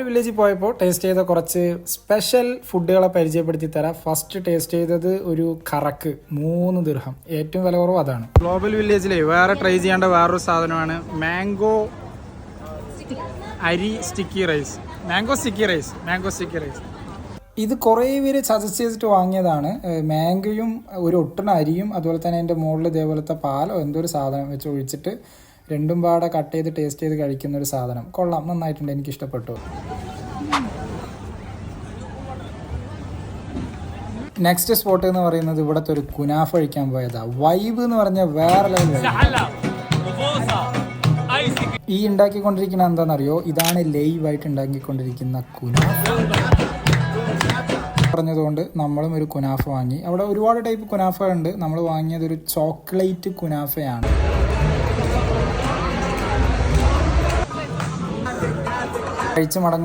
വില്ലേജിൽ പോയപ്പോൾ ടേസ്റ്റ് ചെയ്ത കുറച്ച് സ്പെഷ്യൽ ഫുഡുകളെ പരിചയപ്പെടുത്തി തരാം. ഫസ്റ്റ് ടേസ്റ്റ് ചെയ്തത് ഒരു കറക്ക് 3 ദിർഹം, ഏറ്റവും വില കുറവ് അതാണ്. ഗ്ലോബൽ വില്ലേജിലെ വേറെ ട്രൈ ചെയ്യേണ്ട വേറൊരു സാധനമാണ് മാംഗോ അരി sticky rice. Mango sticky rice. ഇത് കുറേ പേര് സജസ്റ്റ് ചെയ്തിട്ട് വാങ്ങിയതാണ്. മാംഗോയും ഒരു ഒട്ടണ അരിയും അതുപോലെ തന്നെ അതിൻ്റെ മുകളിൽ ഇതേപോലത്തെ പാലോ എന്തോ ഒരു സാധനം വെച്ച് ഒഴിച്ചിട്ട് രണ്ടും പാടെ കട്ട് ചെയ്ത് ടേസ്റ്റ് ചെയ്ത് കഴിക്കുന്ന ഒരു സാധനം. കൊള്ളാം, നന്നായിട്ടുണ്ട്, എനിക്ക് ഇഷ്ടപ്പെട്ടു. നെക്സ്റ്റ് സ്പോട്ട് എന്ന് പറയുന്നത് ഇവിടുത്തെ ഒരു കുനാഫ കഴിക്കാൻ പോയതാ. വൈബ് എന്ന് പറഞ്ഞാൽ വേറെ ലെവൽ. ഈ ഉണ്ടാക്കിക്കൊണ്ടിരിക്കുന്ന എന്താണെന്നറിയോ, ഇതാണ് ലൈവായിട്ട് ഉണ്ടാക്കിക്കൊണ്ടിരിക്കുന്ന കുനാഫ. പറഞ്ഞതുകൊണ്ട് നമ്മളും ഒരു കുനാഫ വാങ്ങി. അവിടെ ഒരുപാട് ടൈപ്പ് കുനാഫ ഉണ്ട്. നമ്മൾ വാങ്ങിയത് ഒരു ചോക്ലേറ്റ് കുനാഫയാണ്. കഴിച്ച് മടങ്ങുമ്പോൾ